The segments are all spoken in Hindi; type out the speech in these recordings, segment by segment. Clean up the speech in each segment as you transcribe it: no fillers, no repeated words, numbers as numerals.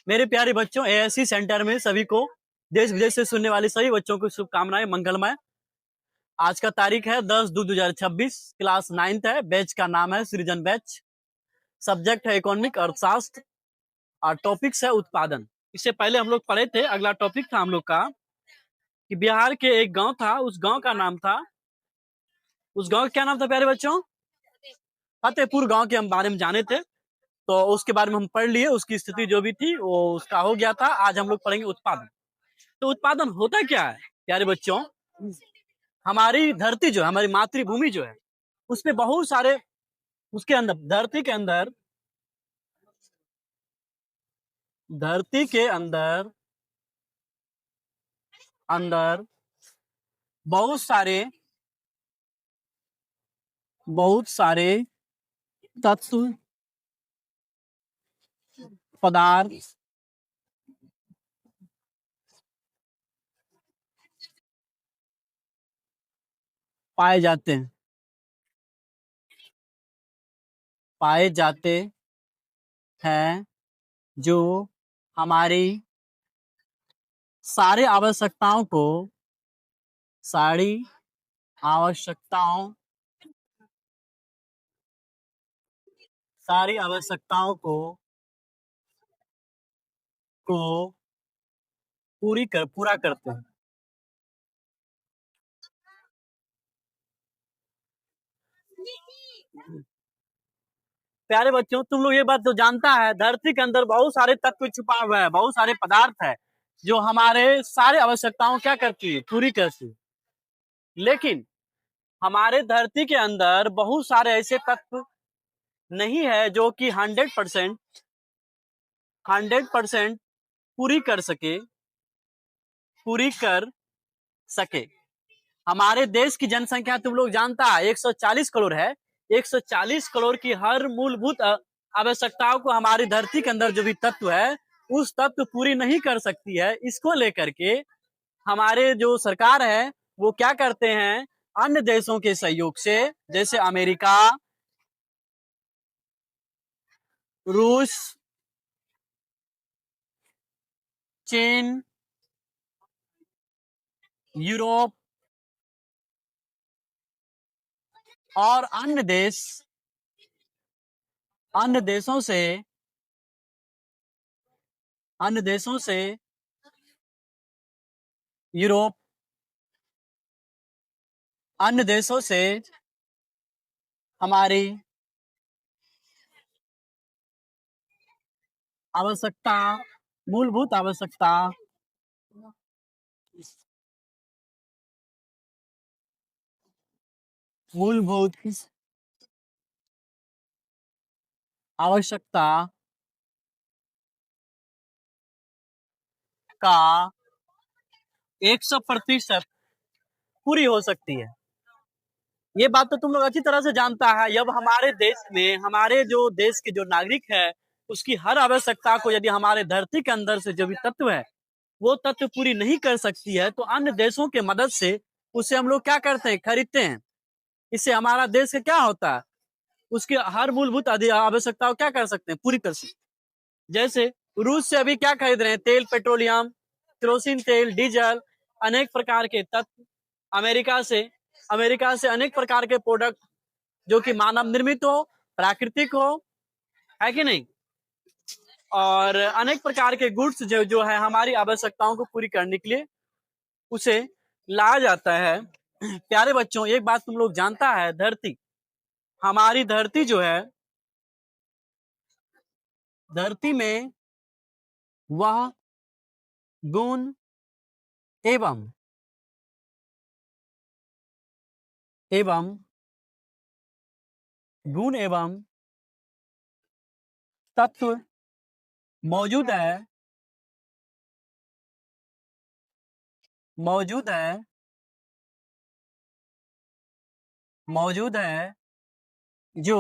मेरे प्यारे बच्चों, एएससी सेंटर में सभी को देश विदेश से सुनने वाले सभी बच्चों को शुभकामनाएं, मंगलमय। आज का तारीख है 10/2/2026। क्लास 9th है। बैच का नाम है सृजन बैच। सब्जेक्ट है इकोनॉमिक अर्थशास्त्र और टॉपिक्स है उत्पादन। इससे पहले हम लोग पढ़े थे, अगला टॉपिक था हम लोग का कि बिहार के एक गांव था, उस गांव का क्या नाम था प्यारे बच्चों? फतेहपुर गांव के हम बारे में जाने थे, तो उसके बारे में हम पढ़ लिए। उसकी स्थिति जो भी थी वो उसका हो गया था। आज हम लोग पढ़ेंगे उत्पादन। तो उत्पादन होता क्या है प्यारे बच्चों? हमारी धरती जो है, हमारी मातृभूमि जो है, उसमें बहुत सारे, उसके अंदर धरती के अंदर बहुत सारे तत्व, पदार्थ पाए जाते हैं जो हमारी सारी आवश्यकताओं को पूरा करते हैं। प्यारे बच्चों, तुम लोग ये बात तो जानता है, धरती के अंदर बहुत सारे तत्व छुपा हुआ है, बहुत सारे पदार्थ है जो हमारे सारे आवश्यकताओं क्या करती है, पूरी करती है। लेकिन हमारे धरती के अंदर बहुत सारे ऐसे तत्व नहीं है जो कि 100% पूरी कर सके। हमारे देश की जनसंख्या तुम लोग जानता है 140 करोड़ है। 140 करोड़ की हर मूलभूत आवश्यकताओं को हमारी धरती के अंदर जो भी तत्व है, उस तत्व पूरी नहीं कर सकती है। इसको लेकर के हमारे जो सरकार है वो क्या करते हैं, अन्य देशों के सहयोग से, जैसे अमेरिका, रूस, चीन, यूरोप और अन्य देशों से यूरोप, अन्य देशों से हमारी आवश्यकता, मूलभूत आवश्यकता का 100% पूरी हो सकती है। ये बात तो तुम लोग अच्छी तरह से जानता है। जब हमारे देश में, हमारे जो देश के जो नागरिक है, उसकी हर आवश्यकता को यदि हमारे धरती के अंदर से जो भी तत्व है वो तत्व पूरी नहीं कर सकती है, तो अन्य देशों के मदद से उसे हम लोग क्या करते हैं, खरीदते हैं। इससे हमारा देश का क्या होता है, उसकी हर मूलभूत आवश्यकताओं क्या कर सकते हैं, पूरी कर सकते हैं। जैसे रूस से अभी क्या खरीद रहे हैं, तेल, पेट्रोलियम, केरोसिन तेल, डीजल, अनेक प्रकार के तत्व। अमेरिका से अनेक प्रकार के प्रोडक्ट जो कि मानव निर्मित हो, प्राकृतिक हो, है कि नहीं, और अनेक प्रकार के गुड्स जो है हमारी आवश्यकताओं को पूरी करने के लिए उसे लाया जाता है। प्यारे बच्चों, एक बात तुम लोग जानता है, हमारी धरती जो है, धरती में वह गुण एवं तत्व मौजूद है जो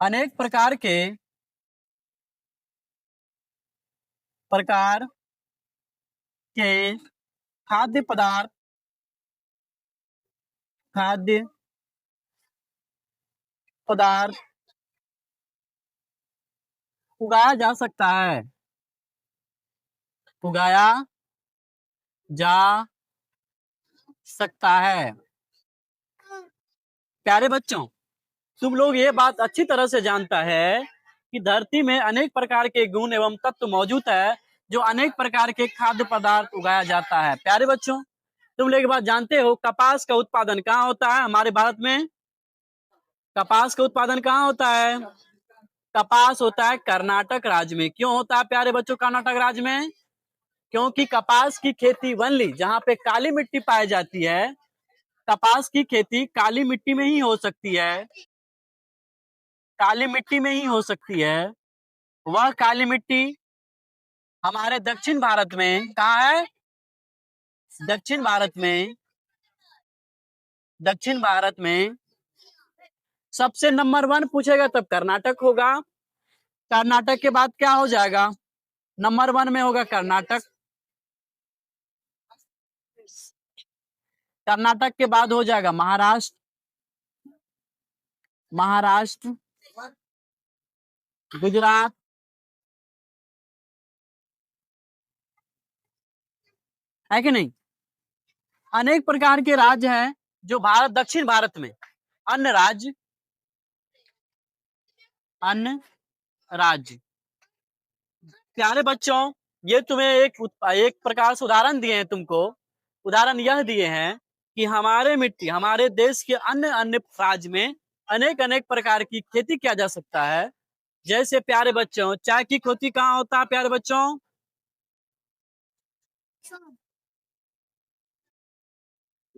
अनेक प्रकार के खाद्य पदार्थ उगाया जा सकता है। उगाया जा सकता है। प्यारे बच्चों, तुम लोग ये बात अच्छी तरह से जानता है कि धरती में अनेक प्रकार के गुण एवं तत्व मौजूद है, जो अनेक प्रकार के खाद्य पदार्थ उगाया जाता है। प्यारे बच्चों, तुम लोग ये बात जानते हो, कपास का उत्पादन कहाँ होता है हमारे भारत में? कपास का उत्पादन कहाँ होता है? कपास होता है कर्नाटक राज्य में। क्यों होता है प्यारे बच्चों कर्नाटक राज्य में? क्योंकि कपास की खेती वनली जहाँ पे काली मिट्टी पाई जाती है, कपास की खेती काली मिट्टी में ही हो सकती है, काली मिट्टी में ही हो सकती है। वह काली मिट्टी हमारे दक्षिण भारत में कहाँ है? दक्षिण भारत में, दक्षिण भारत में सबसे नंबर 1 पूछेगा तब कर्नाटक होगा। कर्नाटक के बाद क्या हो जाएगा? नंबर 1 में होगा कर्नाटक। कर्नाटक के बाद हो जाएगा महाराष्ट्र, महाराष्ट्र, गुजरात, है कि नहीं? अनेक प्रकार के राज्य हैं जो भारत दक्षिण भारत में, अन्य राज्य, अन्य राज्य। प्यारे बच्चों, ये तुम्हें एक प्रकार से उदाहरण दिए हैं तुमको। उदाहरण यह दिए हैं कि हमारे मिट्टी, हमारे देश के अन्य अन्य राज्य में अनेक अनेक प्रकार की खेती किया जा सकता है। जैसे प्यारे बच्चों, चाय की खेती कहाँ होता है प्यारे बच्चों?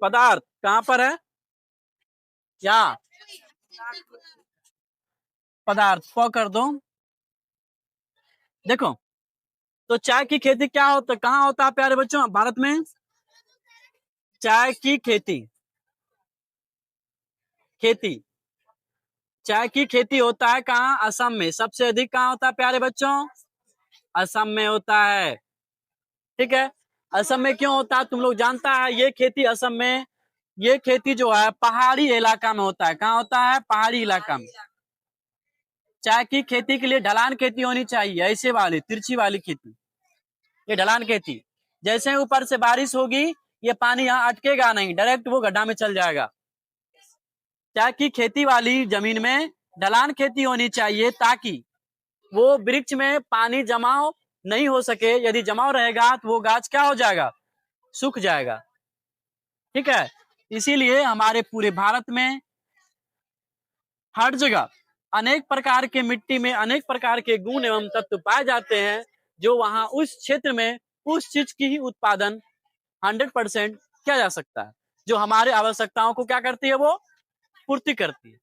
पदार्थ कहाँ पर है? क्या पदार्थ प कर दो। देखो, तो चाय की खेती क्या होता, कहाँ होता है प्यारे बच्चों भारत में? चाय की खेती, खेती, चाय की खेती होता है कहाँ? असम में। सबसे अधिक कहाँ होता है प्यारे बच्चों? असम में होता है। ठीक है, असम में क्यों होता है तुम लोग जानता है? ये खेती असम में, ये खेती जो है पहाड़ी इलाका में होता है। कहाँ होता है? पहाड़ी इलाका में। चाय की खेती के लिए ढलान खेती होनी चाहिए, ऐसे वाली तिरछी वाली खेती, ये ढलान खेती। जैसे ऊपर से बारिश होगी, ये पानी यहाँ अटकेगा नहीं, डायरेक्ट वो गड्ढा में चल जाएगा। चाय की खेती वाली जमीन में ढलान खेती होनी चाहिए, ताकि वो वृक्ष में पानी जमाव नहीं हो सके। यदि जमाव रहेगा तो वो गाछ क्या हो जाएगा? सूख जाएगा। ठीक है, इसीलिए हमारे पूरे भारत में हर जगह अनेक प्रकार के मिट्टी में अनेक प्रकार के गुण एवं तत्व पाए जाते हैं, जो वहां उस क्षेत्र में उस चीज की ही उत्पादन 100% किया जा सकता है, जो हमारे आवश्यकताओं को क्या करती है? वो पूर्ति करती है।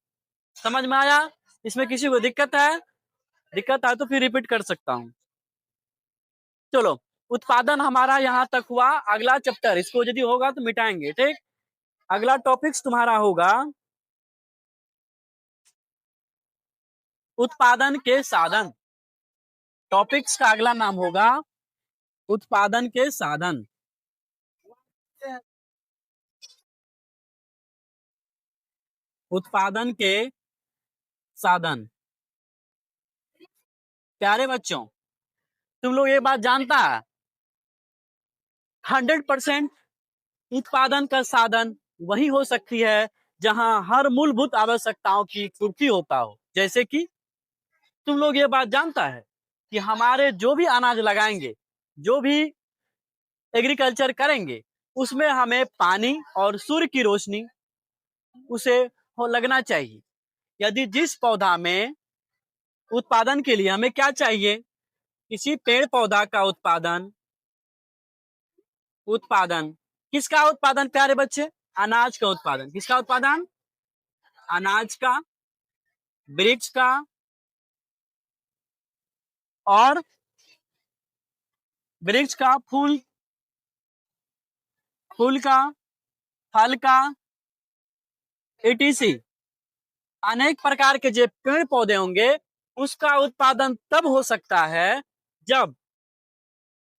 समझ में आया? इसमें किसी को दिक्कत है? दिक्कत आए तो फिर रिपीट कर सकता हूँ। चलो, उत्पादन हमारा यहाँ तक हुआ। अगला चैप्टर इसको यदि होगा तो मिटाएंगे। ठीक, अगला टॉपिक्स तुम्हारा होगा उत्पादन के साधन। टॉपिक्स का अगला नाम होगा उत्पादन के साधन। उत्पादन के साधन। प्यारे बच्चों, तुम लोग ये बात जानता है, 100% उत्पादन का साधन वही हो सकती है जहां हर मूलभूत आवश्यकताओं की पूर्ति होता हो। जैसे कि तुम लोग ये बात जानता है कि हमारे जो भी अनाज लगाएंगे, जो भी एग्रीकल्चर करेंगे, उसमें हमें पानी और सूर्य की रोशनी उसे हो लगना चाहिए। यदि जिस पौधा में उत्पादन के लिए हमें क्या चाहिए? किसी पेड़ पौधा का उत्पादन, उत्पादन किसका उत्पादन प्यारे बच्चे? अनाज का उत्पादन। किसका उत्पादन? अनाज का, वृक्ष का, और वृक्ष का, फूल, फूल का, फल का, etc। अनेक प्रकार के जो पेड़ पौधे होंगे, उसका उत्पादन तब हो सकता है जब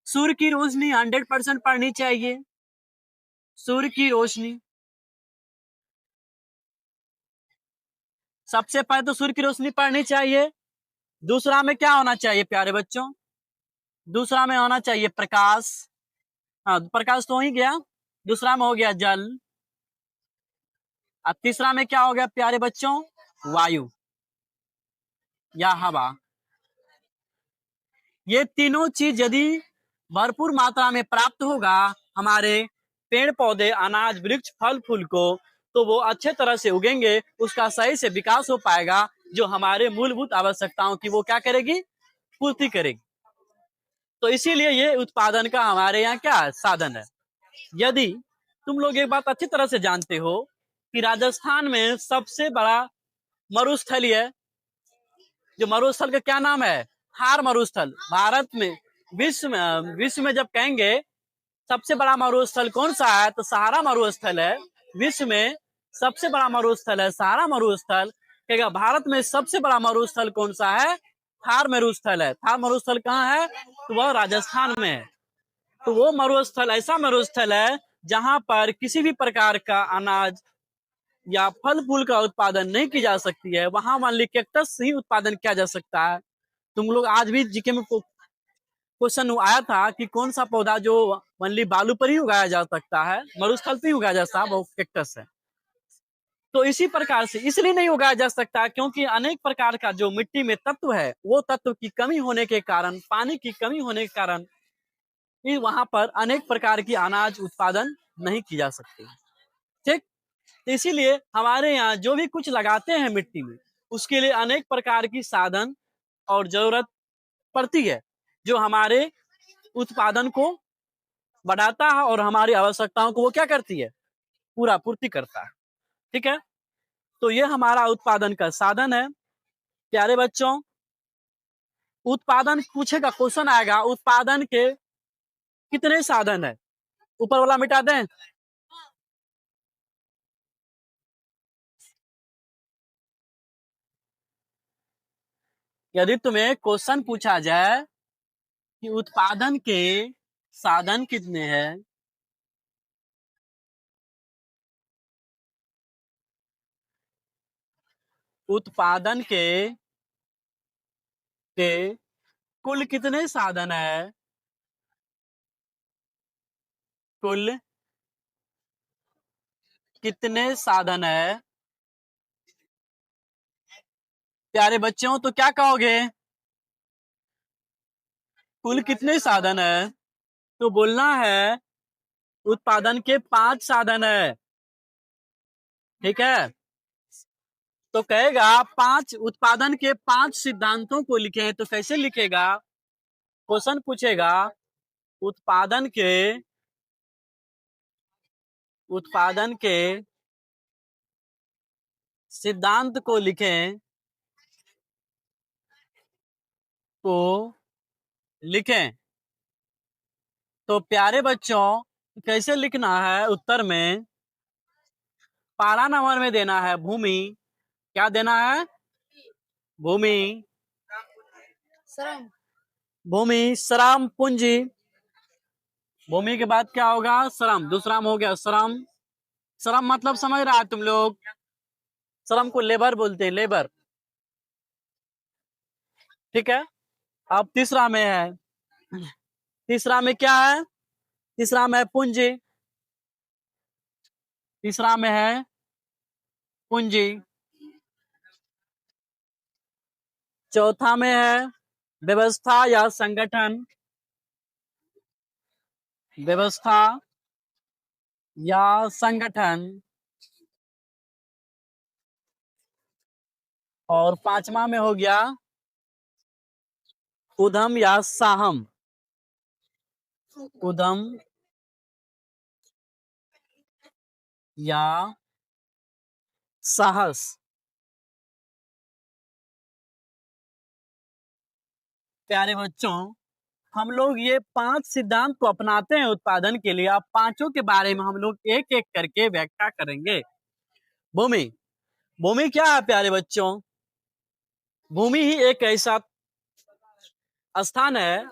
सूर्य की रोशनी 100% पड़नी चाहिए। सूर्य की रोशनी, सबसे पहले तो सूर्य की रोशनी पड़नी चाहिए। दूसरा में क्या होना चाहिए प्यारे बच्चों? दूसरा में होना चाहिए प्रकाश। हाँ, प्रकाश तो ही गया। दूसरा में हो गया जल। अब तीसरा में क्या हो गया प्यारे बच्चों? वायु या हवा। ये तीनों चीज यदि भरपूर मात्रा में प्राप्त होगा हमारे पेड़ पौधे अनाज वृक्ष फल फूल को, तो वो अच्छे तरह से उगेंगे, उसका सही से विकास हो पाएगा, जो हमारे मूलभूत आवश्यकताओं की वो क्या करेगी? पूर्ति करेगी। तो इसीलिए ये उत्पादन का हमारे यहाँ क्या है? साधन है। यदि तुम लोग एक बात अच्छी तरह से जानते हो कि राजस्थान में सबसे बड़ा मरुस्थलीय है, जो मरुस्थल का क्या नाम है? थार मरुस्थल। भारत में विश्व में जब कहेंगे सबसे बड़ा मरुस्थल कौन सा है, तो सहारा मरुस्थल है। विश्व में सबसे बड़ा मरुस्थल है सहारा मरुस्थल। कहेगा भारत में सबसे बड़ा मरुस्थल कौन सा है? थार मरुस्थल है। थार मरुस्थल कहाँ है? तो वह राजस्थान में है। तो वो मरुस्थल ऐसा मरुस्थल है जहां पर किसी भी प्रकार का अनाज या फल फूल का उत्पादन नहीं की जा सकती है। वहां मान ली कैक्टस ही उत्पादन किया जा सकता है। तुम लोग आज भी जीके में क्वेश्चन आया था कि कौन सा पौधा जो मान ली बालू पर ही उगाया जा सकता है, मरुस्थल पर ही उगाया जा सकता है, वो कैक्टस है। तो इसी प्रकार से इसलिए नहीं उगाया जा सकता क्योंकि अनेक प्रकार का जो मिट्टी में तत्व है, वो तत्व की कमी होने के कारण, पानी की कमी होने के कारण वहां पर अनेक प्रकार की अनाज उत्पादन नहीं की जा सकती। ठीक, तो इसीलिए हमारे यहाँ जो भी कुछ लगाते हैं मिट्टी में, उसके लिए अनेक प्रकार की साधन और जरूरत पड़ती है, जो हमारे उत्पादन को बढ़ाता है और हमारी आवश्यकताओं को वो क्या करती है? पूरा पूर्ति करता है। ठीक है, तो ये हमारा उत्पादन का साधन है। प्यारे बच्चों, उत्पादन पूछेगा, क्वेश्चन आएगा उत्पादन के कितने साधन है? ऊपर वाला मिटा दें। यदि तुम्हें क्वेश्चन पूछा जाए कि उत्पादन के साधन कितने हैं, उत्पादन के कुल कितने साधन है, कुल कितने साधन है प्यारे बच्चों, तो क्या कहोगे? कुल कितने साधन है? तो बोलना है उत्पादन के 5 साधन है। ठीक है, तो कहेगा 5 उत्पादन के 5 सिद्धांतों को लिखें, तो कैसे लिखेगा? क्वेश्चन पूछेगा उत्पादन के सिद्धांत को लिखें, तो लिखें। तो प्यारे बच्चों, कैसे लिखना है? उत्तर में पारा नंबर में देना है भूमि। क्या देना है? भूमि, श्रम, भूमि, श्रम, पूंजी। भूमि के बाद क्या होगा? श्रम। दूसरा में हो गया श्रम। श्रम मतलब समझ रहा है तुम लोग? श्रम को लेबर बोलते हैं, लेबर। ठीक है, अब तीसरा में है, तीसरा में क्या है? तीसरा में है पूंजी। तीसरा में है पूंजी। चौथा में है व्यवस्था या संगठन। व्यवस्था या संगठन। और पांचवा में हो गया उद्यम या साहम। उद्यम या साहस। प्यारे बच्चों, हम लोग ये 5 सिद्धांत को अपनाते हैं उत्पादन के लिए। अब पांचों के बारे में हम लोग एक एक करके व्याख्या करेंगे। भूमि। भूमि क्या है प्यारे बच्चों? भूमि ही एक ऐसा स्थान है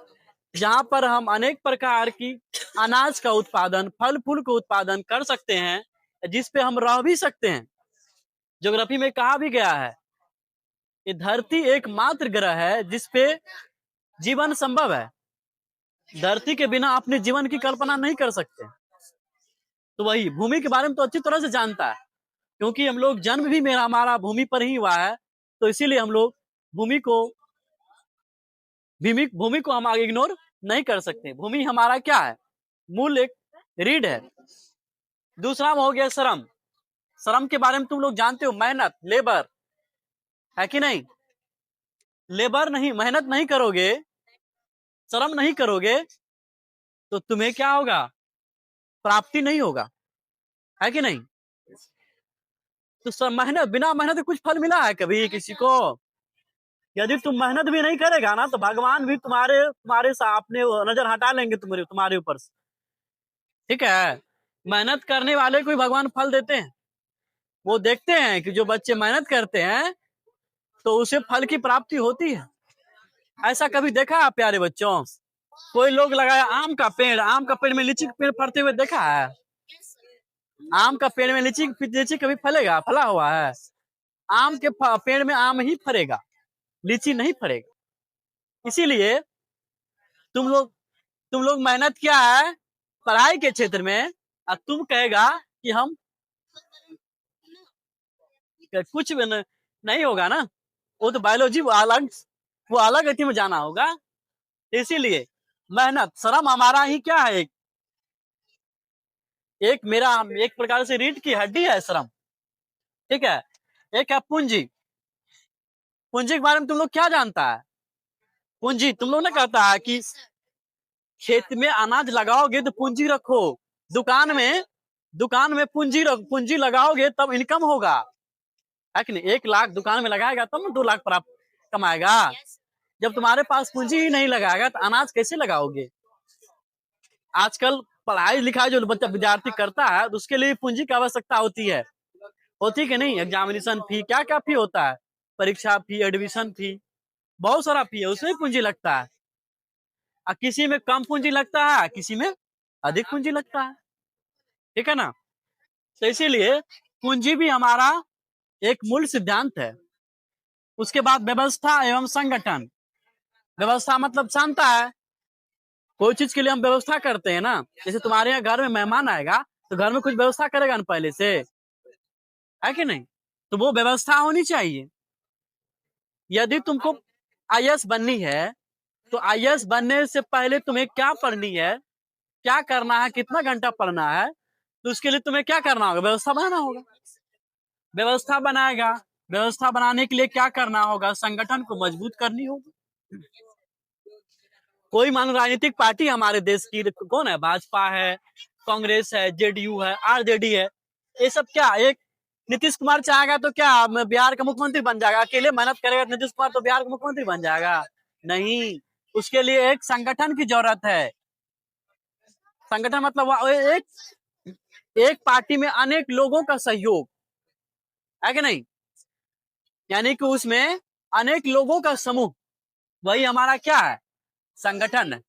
जहां पर हम अनेक प्रकार की अनाज का उत्पादन, फल फूल का उत्पादन कर सकते हैं, जिस पे हम रह भी सकते हैं। ज्योग्राफी में कहा भी गया है ये धरती एकमात्र ग्रह है जिसपे जीवन संभव है। धरती के बिना अपने जीवन की कल्पना नहीं कर सकते। तो वही भूमि के बारे में तो अच्छी तरह से जानता है, क्योंकि हम लोग जन्म भी मेरा हमारा भूमि पर ही हुआ है, तो इसीलिए हम लोग भूमि को भूमि को हम आगे इग्नोर नहीं कर सकते। भूमि हमारा क्या है? मूल एक रीढ़ है। दूसरा हो गया श्रम। श्रम के बारे में तुम लोग जानते हो, मेहनत, लेबर, है कि नहीं? लेबर नहीं, मेहनत नहीं करोगे, श्रम नहीं करोगे, तो तुम्हें क्या होगा? प्राप्ति नहीं होगा, है कि नहीं? तो मेहनत, बिना मेहनत के कुछ फल मिला है कभी किसी को? यदि तुम मेहनत भी नहीं करेगा ना, तो भगवान भी तुम्हारे तुम्हारे अपने नजर हटा लेंगे तुम्हारे ऊपर से। ठीक है? मेहनत करने वाले को ही भगवान फल देते हैं। वो देखते हैं कि जो बच्चे मेहनत करते हैं तो उसे फल की प्राप्ति होती है। ऐसा कभी देखा है प्यारे बच्चों? कोई लोग लगाया आम का पेड़ में लीची का पेड़ फलते हुए देखा है? आम का पेड़ में लीची कभी फलेगा? फला हुआ है? आम के पेड़ में आम ही फलेगा, लीची नहीं फलेगा। इसीलिए तुम लोग मेहनत क्या है पढ़ाई के क्षेत्र में, और तुम कहेगा कि हम कुछ भी नहीं होगा ना, वो तो बायोलॉजी वो अलग अथी में जाना होगा। इसीलिए मेहनत, श्रम हमारा ही क्या है, एक प्रकार से रीढ़ की हड्डी है श्रम। ठीक है? एक है पूंजी। पूंजी के बारे में तुम लोग क्या जानता है? पूंजी तुम लोग ने कहता है कि खेत में अनाज लगाओगे तो पूंजी रखो, दुकान में पूंजी लगाओगे तब इनकम होगा, है कि नहीं? 1 लाख दुकान में लगाएगा तब ना 2 लाख प्राप्त कमाएगा। जब तुम्हारे पास पूंजी ही नहीं लगाएगा तो अनाज कैसे लगाओगे? आजकल पढ़ाई लिखाई जो बच्चा विद्यार्थी करता है तो उसके लिए पूंजी की आवश्यकता होती कि नहीं? एग्जामिनेशन फी, क्या क्या फी होता है, परीक्षा फी, एडमिशन फी, बहुत सारा फी है, उसमें पूंजी लगता है। और किसी में कम पूंजी लगता है, किसी में अधिक पूंजी लगता है। ठीक है ना? तो इसीलिए पूंजी भी हमारा एक मूल सिद्धांत है। उसके बाद व्यवस्था एवं संगठन। व्यवस्था मतलब जानता है, कोई चीज के लिए हम व्यवस्था करते हैं ना, जैसे तुम्हारे यहाँ घर में मेहमान आएगा तो घर में कुछ व्यवस्था करेगा ना पहले से, है कि नहीं? तो वो व्यवस्था होनी चाहिए। यदि तुमको आईएएस बननी है तो आईएएस बनने से पहले तुम्हें क्या पढ़नी है, क्या करना है, कितना घंटा पढ़ना है, तो उसके लिए तुम्हें क्या करना होगा? व्यवस्था बनाना होगा। व्यवस्था बनाएगा, व्यवस्था बनाने के लिए क्या करना होगा? संगठन को मजबूत करनी होगी। कोई मान राजनीतिक पार्टी हमारे देश की कौन है? भाजपा है, कांग्रेस है, जेडीयू है, आरजेडी है, ये सब क्या एक नीतीश कुमार चाहेगा तो क्या बिहार का मुख्यमंत्री बन जाएगा? अकेले मेहनत करेगा नीतीश कुमार तो बिहार का मुख्यमंत्री बन जाएगा? नहीं, उसके लिए एक संगठन की जरूरत है। संगठन मतलब एक पार्टी में अनेक लोगों का सहयोग, है कि नहीं? यानी कि उसमें अनेक लोगों का समूह, वही हमारा क्या है? संगठन है।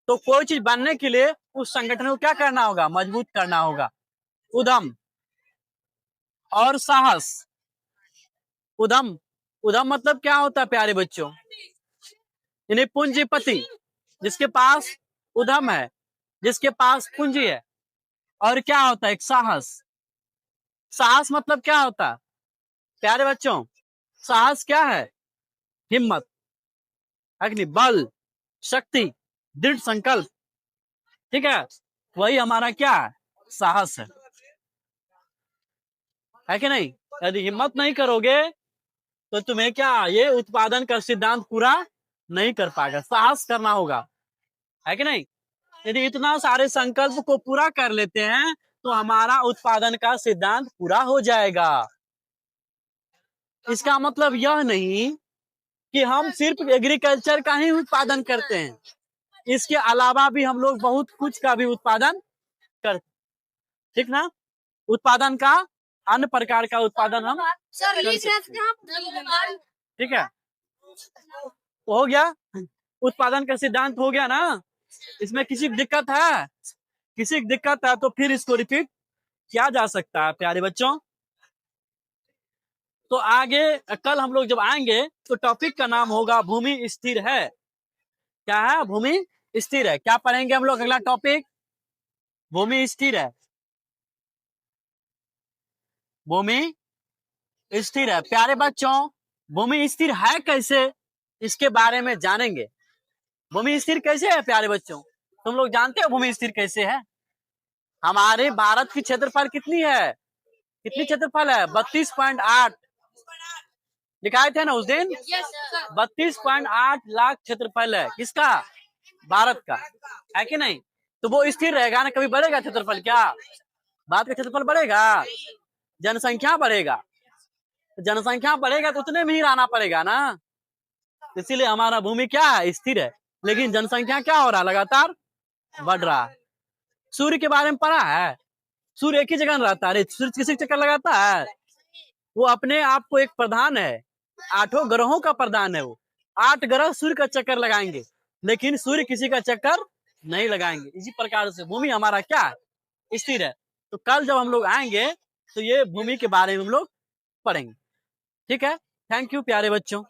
तो कोई चीज बनने के लिए उस संगठन को क्या करना होगा? मजबूत करना होगा। उद्यम और साहस। उद्यम मतलब क्या होता है प्यारे बच्चों? यानी पूंजीपति, जिसके पास उद्यम है, जिसके पास पूंजी है। और क्या होता है? एक साहस। साहस मतलब क्या होता है प्यारे बच्चों? साहस क्या है? हिम्मत, अग्नि, बल, शक्ति, दृढ़ संकल्प। ठीक है? वही हमारा क्या है? साहस है कि नहीं? यदि हिम्मत नहीं करोगे तो तुम्हें क्या ये उत्पादन का सिद्धांत पूरा नहीं कर पाएगा। साहस करना होगा, है कि नहीं? यदि इतना सारे संकल्प को पूरा कर लेते हैं तो हमारा उत्पादन का सिद्धांत पूरा हो जाएगा। इसका मतलब यह नहीं कि हम सिर्फ एग्रीकल्चर का ही उत्पादन करते हैं, इसके अलावा भी हम लोग बहुत कुछ का भी उत्पादन करते। ठीक ना? उत्पादन का अन्य प्रकार का उत्पादन हम ठीक है? हो गया, उत्पादन का सिद्धांत हो गया ना? इसमें किसी की दिक्कत है? किसी की दिक्कत है तो फिर इसको रिपीट किया जा सकता है प्यारे बच्चों। तो आगे कल हम लोग जब आएंगे तो टॉपिक का नाम होगा भूमि स्थिर है। क्या है? भूमि स्थिर है। क्या पढ़ेंगे हम लोग? अगला टॉपिक भूमि स्थिर है। भूमि स्थिर है। प्यारे बच्चों, भूमि स्थिर है कैसे, इसके बारे में जानेंगे। भूमि स्थिर कैसे है प्यारे बच्चों? तुम लोग जानते हो भूमि स्थिर कैसे है? हमारे भारत की क्षेत्रफल कितनी है? कितनी क्षेत्रफल है? 32.8 दिखाए थे ना उस दिन। 32.8 लाख क्षेत्रफल है। किसका? भारत का। है कि नहीं? तो वो स्थिर रहेगा ना, कभी बढ़ेगा क्षेत्रफल क्या? भारत का क्षेत्रफल बढ़ेगा? जनसंख्या बढ़ेगा। जनसंख्या बढ़ेगा तो उतने में ही रहना पड़ेगा ना। इसीलिए हमारा भूमि क्या है? स्थिर है। लेकिन जनसंख्या क्या हो रहा है? लगातार बढ़ रहा है। सूर्य के बारे में पढ़ा है? सूर्य एक ही जगह रहता है? सूर्य किसी चक्कर लगाता है? वो अपने आप को एक प्रधान है। 8 ग्रहों का प्रधान है वो। 8 ग्रह सूर्य का चक्कर लगाएंगे, लेकिन सूर्य किसी का चक्कर नहीं लगाएंगे। इसी प्रकार से भूमि हमारा क्या है? स्थिर है। तो कल जब हम लोग आएंगे तो ये भूमि के बारे में हम लोग पढ़ेंगे। ठीक है। थैंक यू प्यारे बच्चों।